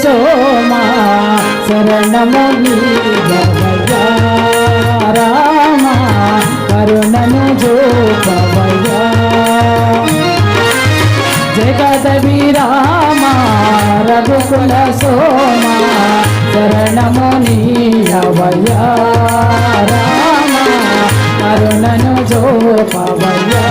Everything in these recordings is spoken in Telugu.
सोमा शरणमो नीवया रामा करुणनु जोपवया जगदभिरामा रघुकुल सोमा शरणमो नीवया रामा करुणनु जोपवया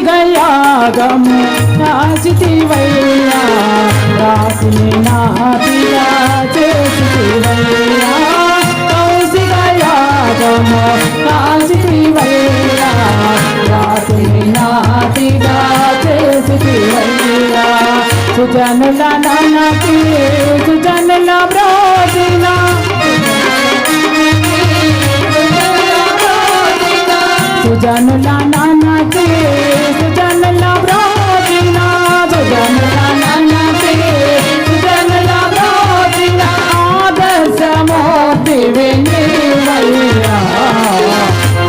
गयागमु नाचितिवैया रासिनि नातिया चेतिवैया कौशिगयागमु नाचितिवैया रासिनि नातिया चेतिवैया सुजनुल नानकी सुजनुल ब्रोदिना सुजनुल नानकी सुजनुल ब्रोदिना सुजनुल नानकी सुजनुल ब्रोदिना आदर्श मोति विनिवैया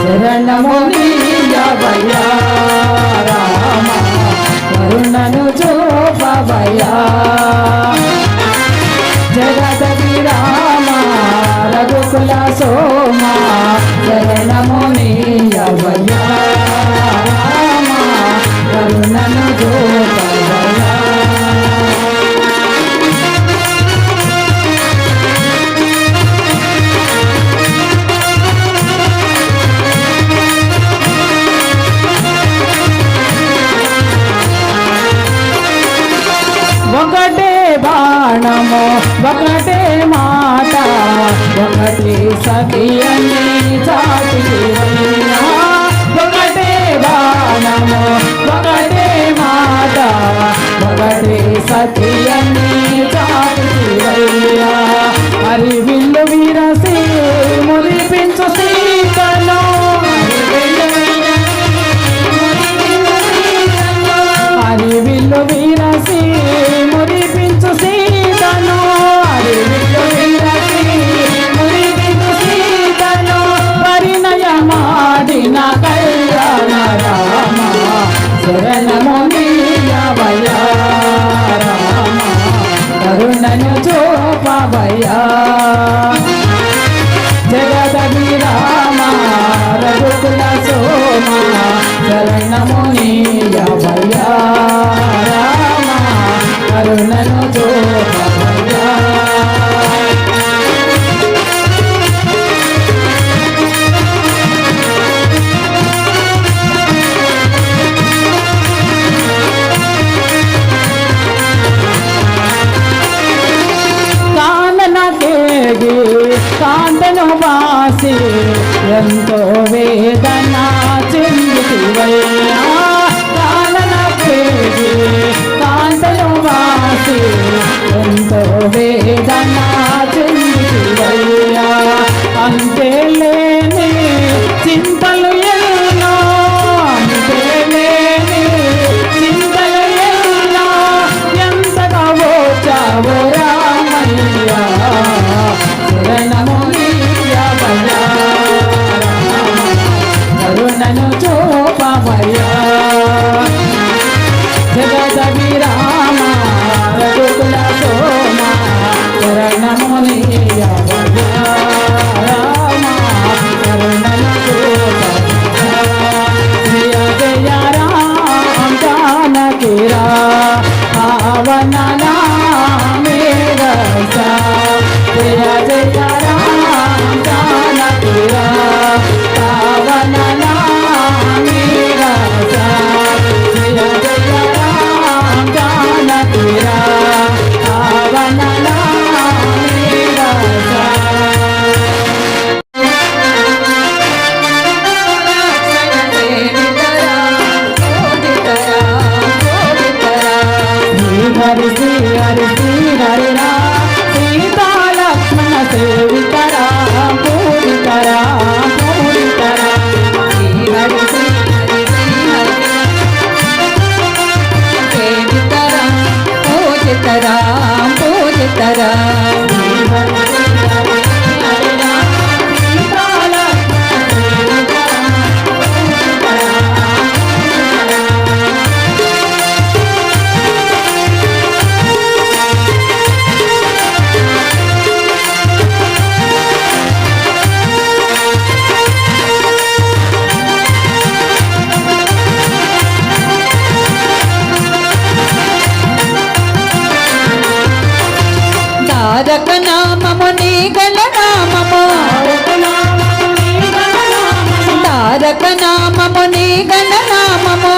शरणमो नीवया रामा करुणनु जोपवया जगदभिरामा रघुकुल सोमा शरणमो नीवया रामा करुणनु जोपवया ఒకటే బాణము ఒకటే మాట ఒకటే సఖియని చాటివైనా ఒకటే బాణము ఒకటే మాట ఒకటే సఖియని చాటివైనా హరివిల్లు విరసి మురిపించు సీతలో హరివిల్లు విరసి మురిపించు సీతను హరివిల్లు విరసి మురిపించు సీతను పరిణయమాడిన కళ్యాణ రామ శరణమో नीवया రామ కరుణను చూపవయా జగదభిరామ రఘుకుల సోమ శరణమో नीवया రామ కరుణను చూపవయా కాంతను వాసి ఎంతో వేదన చెందితివయ్యా కాననకేగి కాంతను వాసి ఎంతో వేదన చెందితివయ్యా అంతే లేని చింతలు ఎన్నో అంతే లేని చింతలు ఎన్నో ఎంతగా వచ్చావో రామయ్యా శరణమో नीवया కరుణను చూపవయా జగదభిరామ రఘుకుల సోమ శరణమో नीवया రామ కరుణను చూపవయా జయ జయ రామ జానకి రావణ నామే రసా జయ జయ రామ జానకి రావణ నామే రసా జయ జయ రామ జానకి రావణ నామే రసా శ్రీ హరి శ్రీ హరి రామ సీతా లక్ష్మణ సేవిత రామ పూజిత రామ పూజిత రామ శ్రీ హరి శ్రీ హరి శ్రీ హరి సేవిత రామ పూజిత రామ పూజిత రామ శ్రీ హరి శ్రీ హరి హరి రామ సీతా లక్ష్మణ సేవిత రామ పూజిత రామ తారక నామము నీ గల నామము తారక నామము నీ గల నామము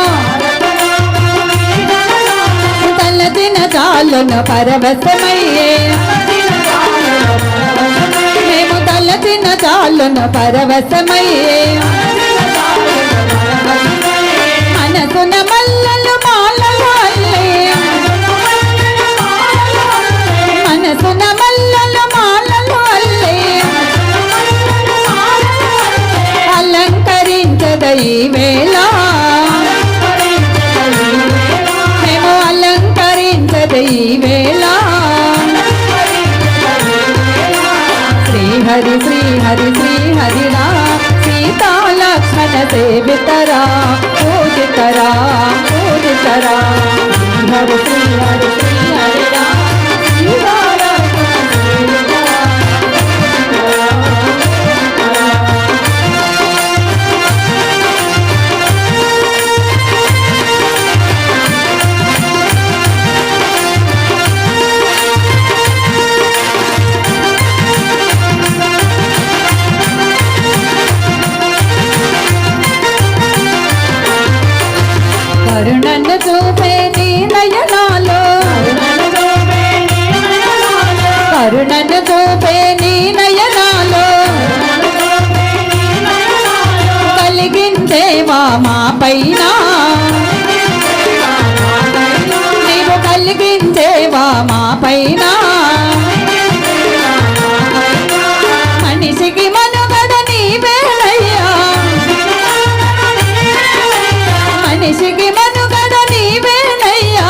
తలదిన చాలును పరవశమయ్యే మేము తలదిన చాలును పరవశమయ్యే మనసున మల్లలు మాలలు అల్లే మనసున మల్లలు మాలలు అల్లే అలంకరించద ఈ వేళ మేము అలంకరించద ఈ వేళ శ్రీ హరి శ్రీ హరి శ్రీ హరి రామ సీతా లక్ష్మణ సేవిత రామ పూజిత రామ పూజిత రామ శ్రీ హరి శ్రీ హరి శ్రీ హరి రామ సీతా లక్ష్మణ సేవిత రామ కరుణను చూపే నీ నయనాలో కరుణను చూపే నీ నయనాలో కలిగించేవా మా పైన నీవు కలిగించేవా మా పైన మనిషికి మనుగడ నీవేనయ్యా మనిషికి మనుగడ నీవేనయ్యా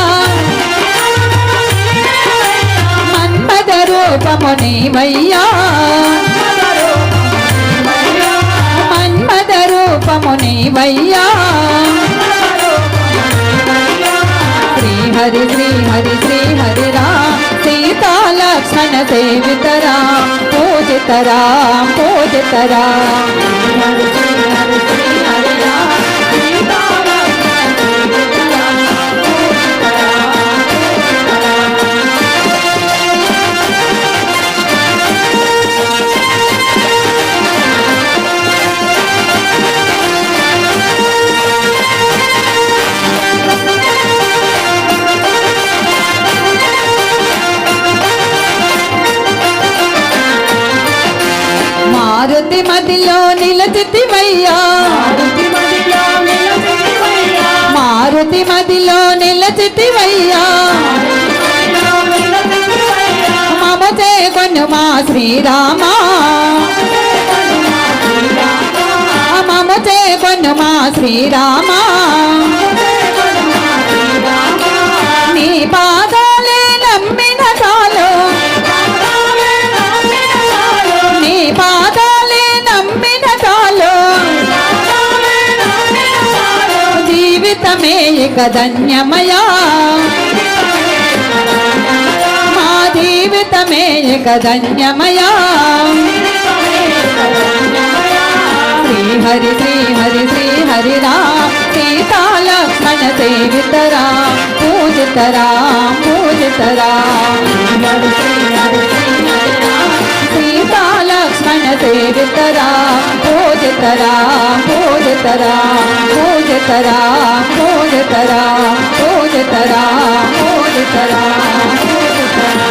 మన్మథ రూపము నీవయ్యా మన్మథ రూపము నీవయ్యా శ్రీ హరి శ్రీ హరి శ్రీ హరి రామ సీతా లక్ష్మణ సేవిత రామ పూజిత రామ పూజిత రామ శ్రీ హరి శ్రీ హరి రామ సీతా లక్ష్మణ సేవిత రామ పూజిత రామ పూజిత రామ మారుతి మదిలో నిలచితివయ్యా మారుతి మదిలో నిలచితివయ్యా మమ చేకొను మా శ్రీరామ మమ చేకొను మా శ్రీరామ నీ పాదాలే నమ్మిన చాలు నీ పాదాలే నమ్మిన చాలు జీవితమే ఇక ధన్యమయా మా జీవితమే ఇక ధన్యమయా శ్రీ హరి శ్రీ హరి శ్రీ హరి రామ సీతా లక్ష్మణ సేవిత రామ పూజిత రామ పూజిత రామ శ్రీ హరి శ్రీ హరి రామ సీతా లక్ష్మణ సేవిత రామ పూజిత రామ పూజిత రామ పూజిత రామ పూజిత రామ పూజిత రామ పూజిత రామ పూజిత రామ